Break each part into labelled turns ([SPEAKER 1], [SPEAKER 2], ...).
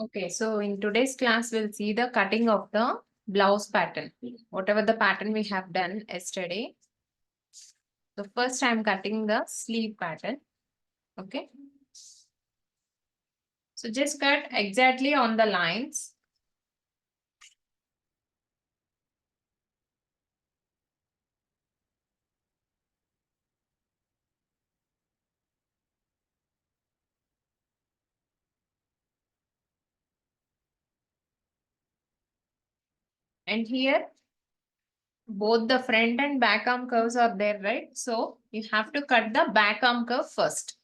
[SPEAKER 1] Okay, so in today's class, we'll see the cutting of the blouse pattern. Whatever the pattern we have done yesterday. So first I'm cutting the sleeve pattern. Okay. So just cut exactly on the lines. And here, both the front and back arm curves are there, right? So you have to cut the back arm curve first.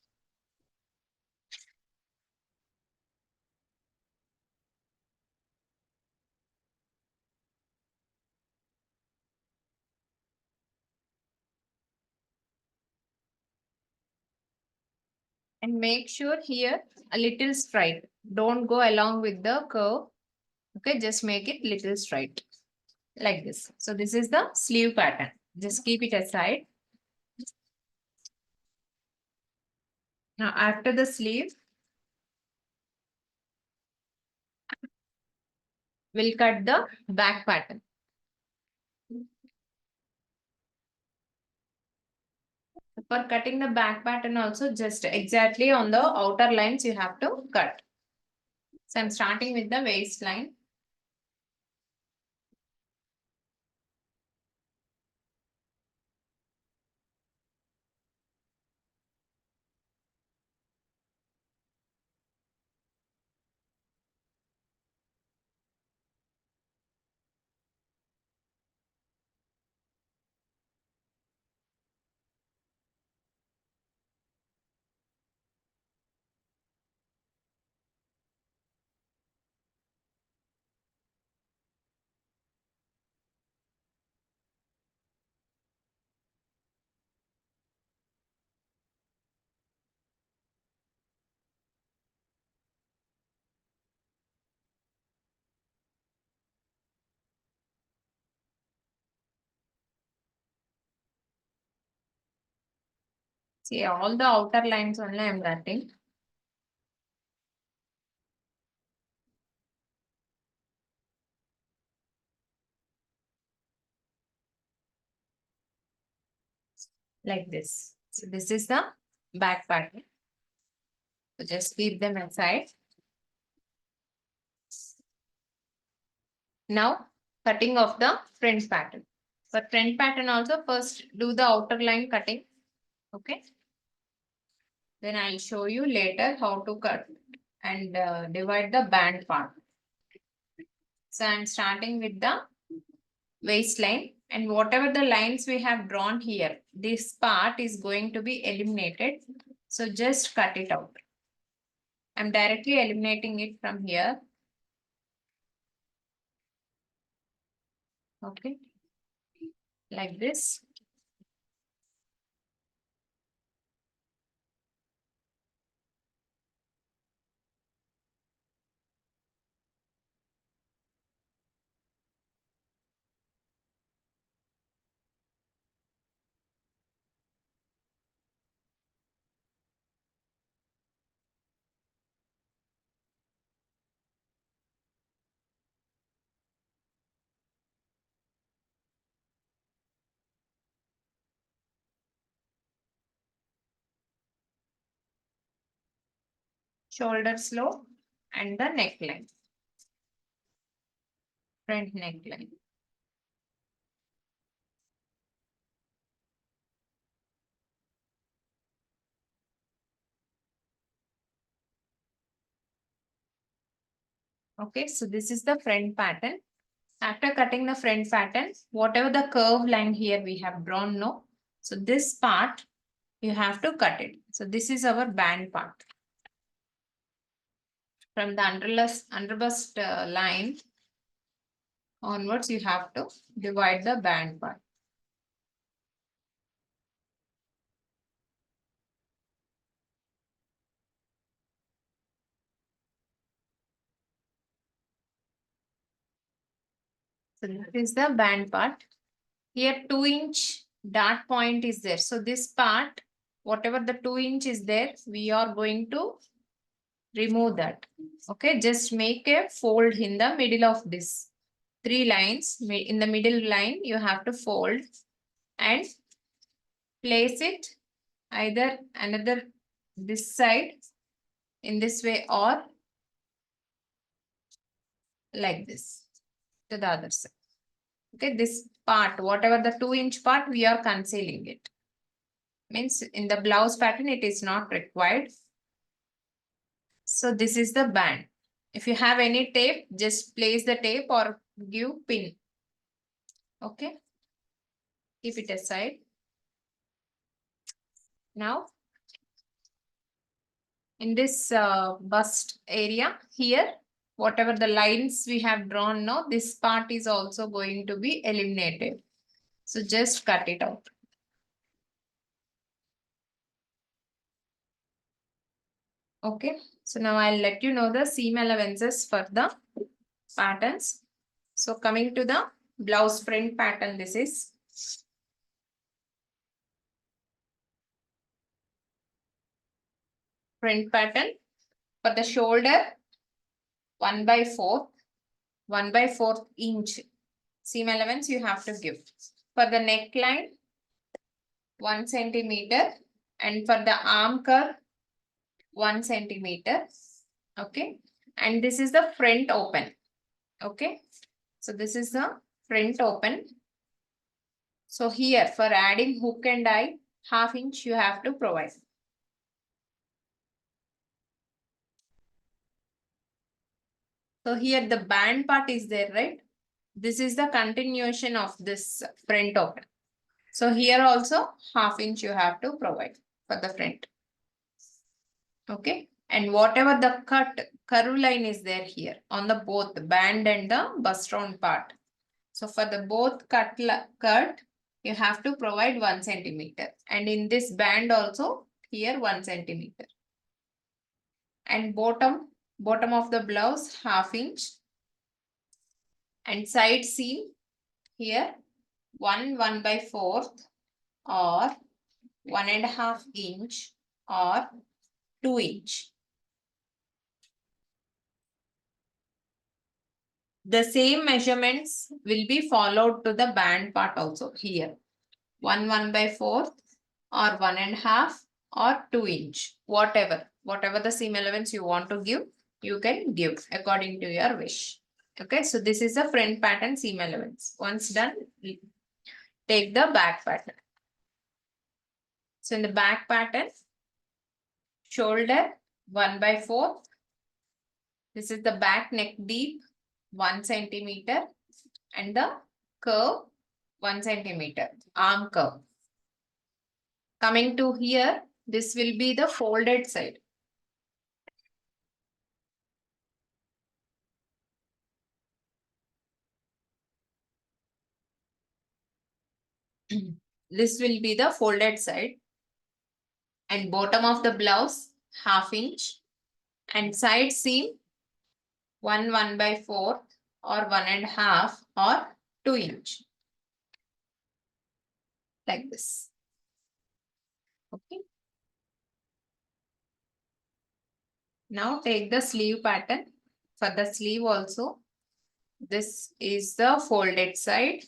[SPEAKER 1] And make sure here a little straight. Don't go along with the curve. Okay, just make it little straight. Like this. So this is the sleeve pattern. Just keep it aside. Now after the sleeve, we'll cut the back pattern. For cutting the back pattern also, just exactly on the outer lines you have to cut. So I'm starting with the waistline. See, all the outer lines only I'm cutting. Like this. So this is the back pattern. So just keep them aside. Now cutting of the front pattern. For front pattern also, first do the outer line cutting. Okay. Then I'll show you later how to cut and divide the band part. So I'm starting with the waistline, and whatever the lines we have drawn here, this part is going to be eliminated. So just cut it out. I'm directly eliminating it from here. Okay. Like this. Shoulders low and the neckline. Front neckline. Okay, so this is the front pattern. After cutting the front pattern, whatever the curve line here we have drawn, no. So this part, you have to cut it. So this is our band part. From the underbust line onwards, you have to divide the band part. So this is the band part. Here 2-inch dart point is there. So this part, whatever the 2 inch is there, we are going to remove that. Okay, just make a fold in the middle of this 3 lines. In the middle line, you have to fold and place it either another this side in this way or like this to the other side. Okay, this part, whatever the 2-inch part, we are concealing it. Means in the blouse pattern, it is not required. So this is the band. If you have any tape, just place the tape or give pin. Okay, keep it aside. Now, in this bust area here, whatever the lines we have drawn now, this part is also going to be eliminated. So just cut it out. Okay, so now I'll let you know the seam allowances for the patterns. So coming to the blouse print pattern, this is print pattern. For the shoulder, 1/4, 1/4 inch seam allowance you have to give. For the neckline, 1 centimeter, and for the arm curve, 1 centimeter. Okay, and this is the front open. Okay, so this is the front open. So here for adding hook and eye, 1/2 inch you have to provide. So here the band part is there, right? This is the continuation of this front open. So here also 1/2 inch you have to provide for the front. Okay. And whatever the curve line is there here on the both band and the bust round part. So for the both cut, you have to provide 1 centimeter. And in this band also here 1 centimeter. And bottom of the blouse 1/2 inch. And side seam here 1/4 or 1.5 inch or 2 inch. The same measurements will be followed to the band part also here. 1/4 or 1.5 or 2 inch. Whatever the seam allowance you want to give, you can give according to your wish. Okay, so this is the front pattern seam allowance. Once done, take the back pattern. So in the back pattern, shoulder 1/4. This is the back neck deep 1 centimeter and the curve 1 centimeter, arm curve. Coming to here, this will be the folded side. This will be the folded side. And bottom of the blouse 1/2 inch and side seam 1/4 or 1.5 or 2 inch. Like this. Okay. Now take the sleeve pattern. For the sleeve also, this is the folded side.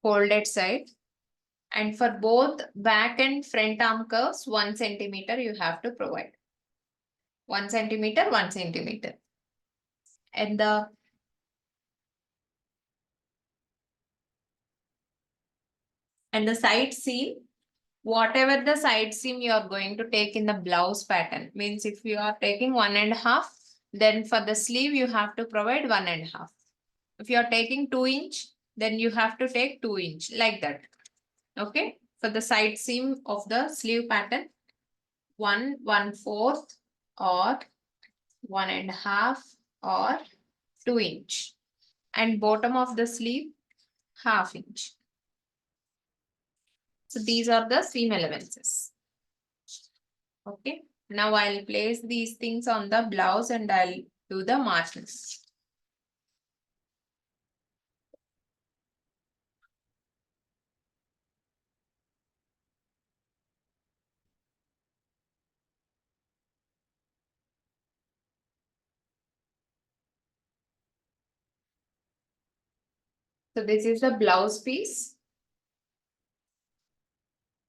[SPEAKER 1] Folded side. And for both back and front arm curves, 1 centimeter you have to provide. 1 centimeter, 1 centimeter. And the side seam, whatever the side seam you are going to take in the blouse pattern, means if you are taking 1.5, then for the sleeve you have to provide 1.5. If you are taking 2 inch, then you have to take 2 inch like that. Okay, for the side seam of the sleeve pattern, 1/4 or 1.5 or 2 inch. And bottom of the sleeve 1/2 inch. So these are the seam allowances. Okay. Now I'll place these things on the blouse and I'll do the margins. So this is the blouse piece.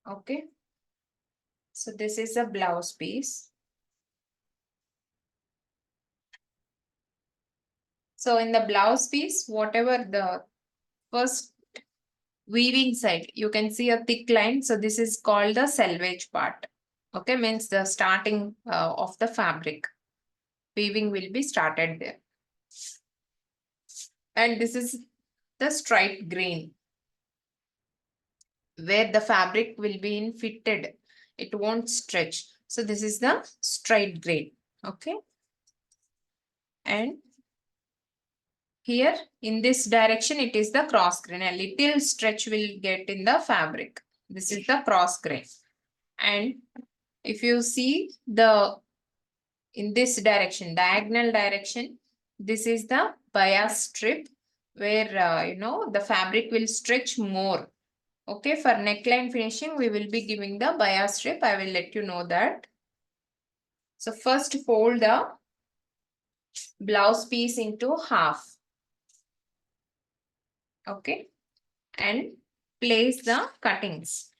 [SPEAKER 1] Okay. So this is the blouse piece. So in the blouse piece, whatever the first weaving side, you can see a thick line. So this is called the selvage part. Okay, means the starting of the fabric. Weaving will be started there. And this is the striped grain, where the fabric will be in fitted. It won't stretch. So this is the straight grain. Okay. And here in this direction, it is the cross grain. A little stretch will get in the fabric. This is the cross grain. And if you see the in this direction, diagonal direction, this is the bias strip where the fabric will stretch more. Okay, for neckline finishing, we will be giving the bias strip. I will let you know that. So first fold the blouse piece into half. Okay, and place the cuttings.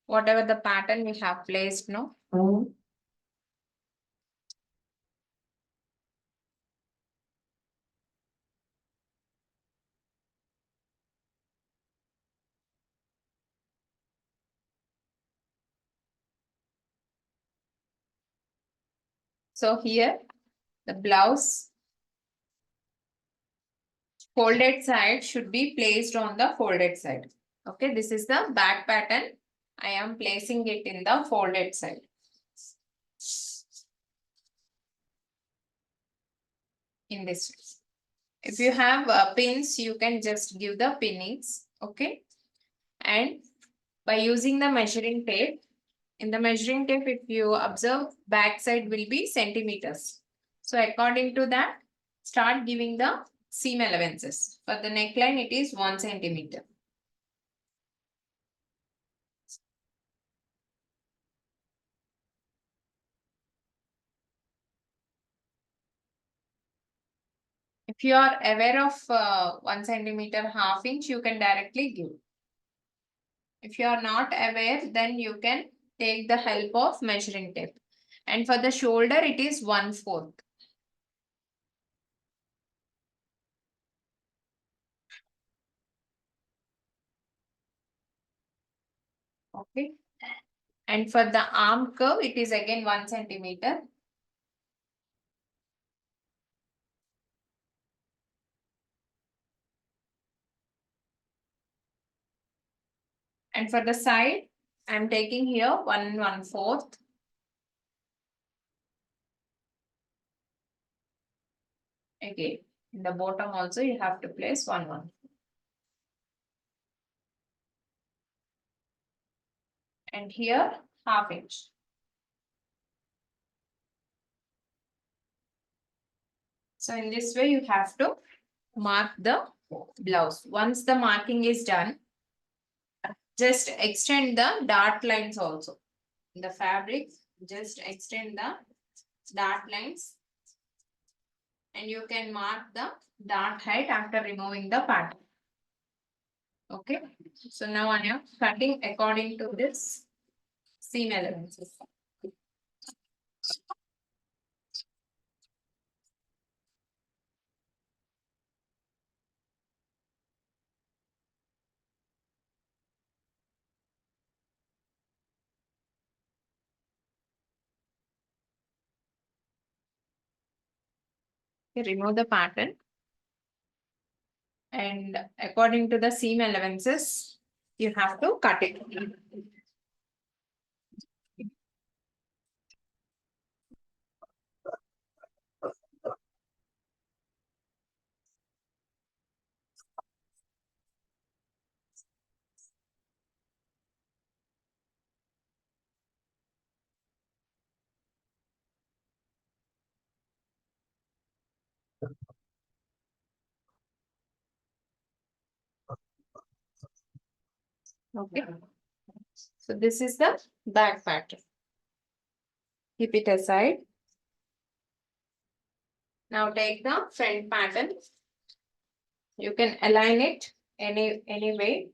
[SPEAKER 1] Whatever the pattern we have placed, no? So here the blouse folded side should be placed on the folded side. Okay, this is the back pattern. I am placing it in the folded side. In this. If you have pins, you can just give the pinnings. Okay. And by using the measuring tape, in the measuring tape, if you observe, back side will be centimeters. So according to that, start giving the seam allowances. For the neckline, it is 1 centimeter. If you are aware of 1 centimeter half inch, you can directly give. If you are not aware, then you can take the help of measuring tape. And for the shoulder, it is 1/4. Okay. And for the arm curve, it is again 1 centimeter. And for the side, I am taking here 1/4. Again, in the bottom also you have to place 1/1. And here 1/2 inch. So in this way you have to mark the blouse. Once the marking is done, just extend the dart lines also. In the fabric, just extend the dart lines. And you can mark the dart height after removing the pattern. Okay. So now I am cutting according to this seam allowances. Okay, remove the pattern. And according to the seam allowances, you have to cut it. Okay. So this is the back pattern. Keep it aside. Now take the front pattern. You can align it any way.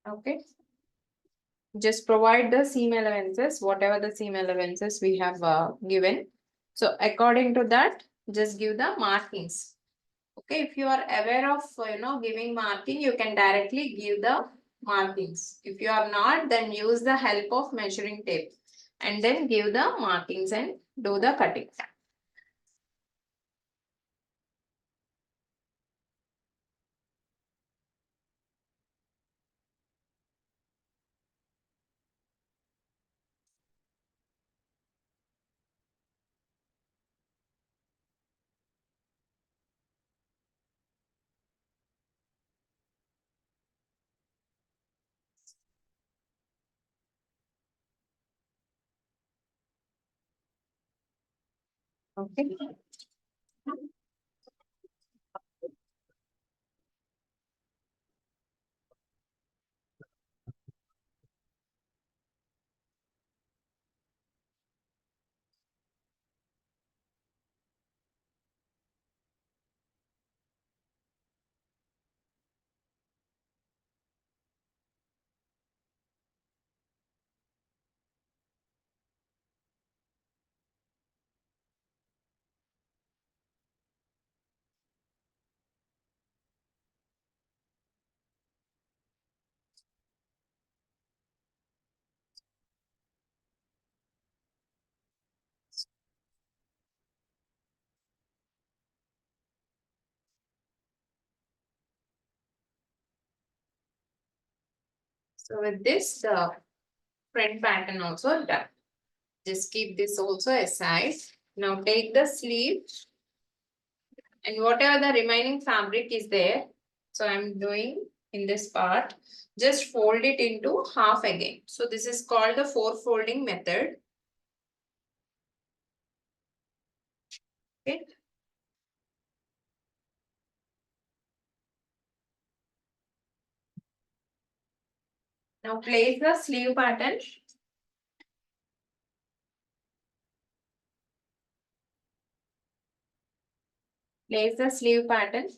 [SPEAKER 1] Okay. Just provide the seam allowances, whatever the seam allowances we have given. So according to that, just give the markings. Okay, if you are aware of giving marking, you can directly give the markings. If you are not, then use the help of measuring tape and then give the markings and do the cutting. Okay. So with this, the front pattern also done. Just keep this also aside. Now take the sleeve and whatever the remaining fabric is there. So I'm doing in this part, just fold it into half again. So this is called the four folding method. Okay. Now place the sleeve pattern. Place the sleeve pattern.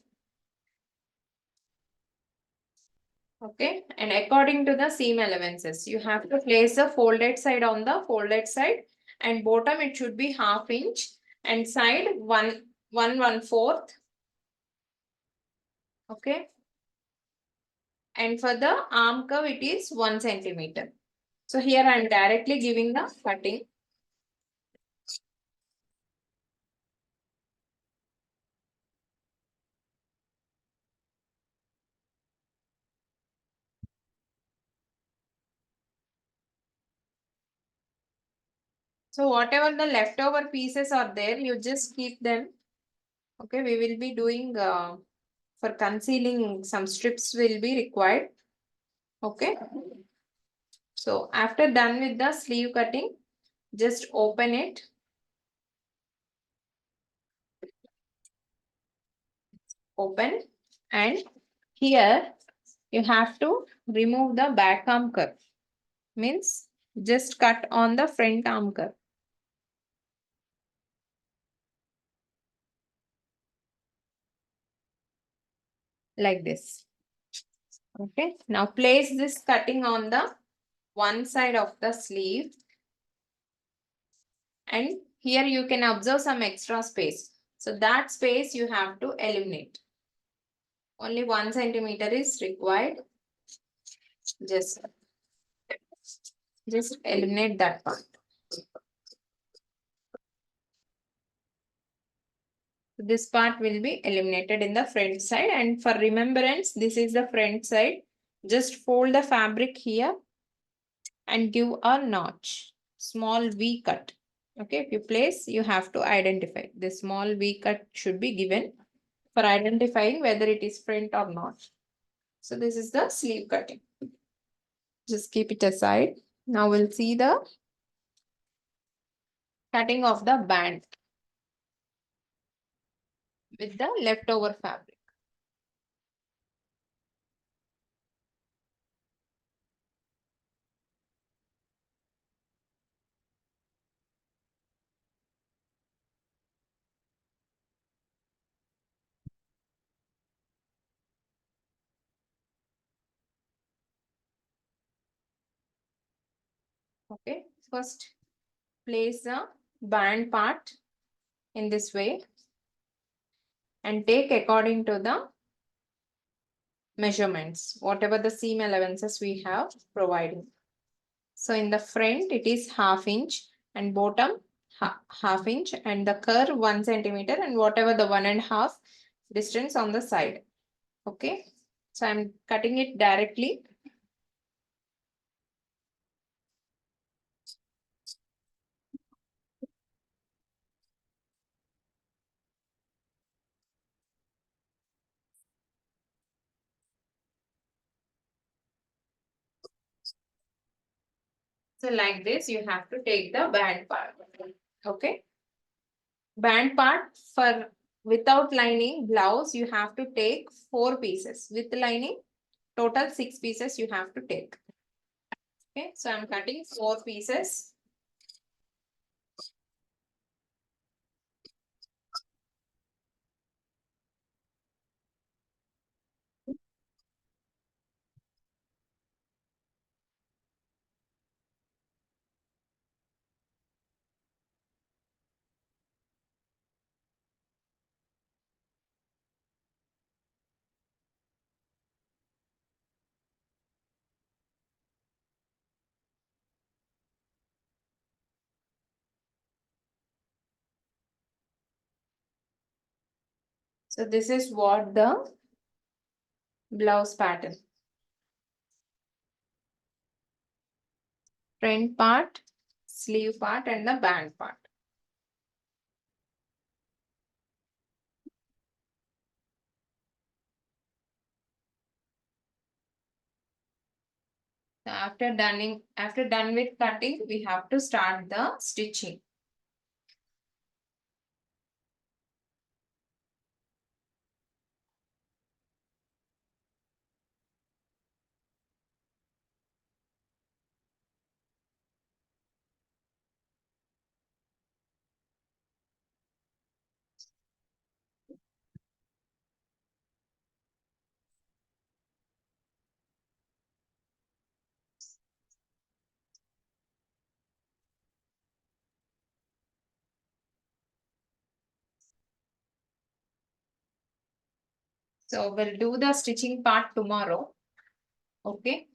[SPEAKER 1] Okay. And according to the seam allowances, you have to place the folded side on the folded side and bottom it should be 1/2 inch and side 1/4. Okay. And for the arm curve, it is 1 centimeter. So here I am directly giving the cutting. So whatever the leftover pieces are there, you just keep them. Okay, we will be doing for concealing some strips will be required. Okay. So after done with the sleeve cutting, just open it. Open and here you have to remove the back arm curve. Means just cut on the front arm curve. Like this. Okay, now place this cutting on the one side of the sleeve and here you can observe some extra space. So that space you have to eliminate. Only 1 centimeter is required. Just eliminate that part. This part will be eliminated in the front side and for remembrance, this is the front side. Just fold the fabric here and give a notch, small V cut. Okay, if you place, you have to identify. The small V cut should be given for identifying whether it is front or not. So this is the sleeve cutting. Just keep it aside. Now we'll see the cutting of the band. with the leftover fabric. Okay, first place the band part in this way and take according to the measurements, whatever the seam allowances we have provided. So in the front it is half inch and bottom half inch and the curve 1 centimeter and whatever the 1.5 distance on the side. Okay, so I'm cutting it directly. So like this, you have to take the band part. Okay. Band part for without lining blouse, you have to take 4 pieces. With lining, total 6 pieces you have to take. Okay. So I'm cutting 4 pieces. So this is what the blouse pattern. Front part, sleeve part and the band part. So after done with cutting, we have to start the stitching. So we'll do the stitching part tomorrow. Okay.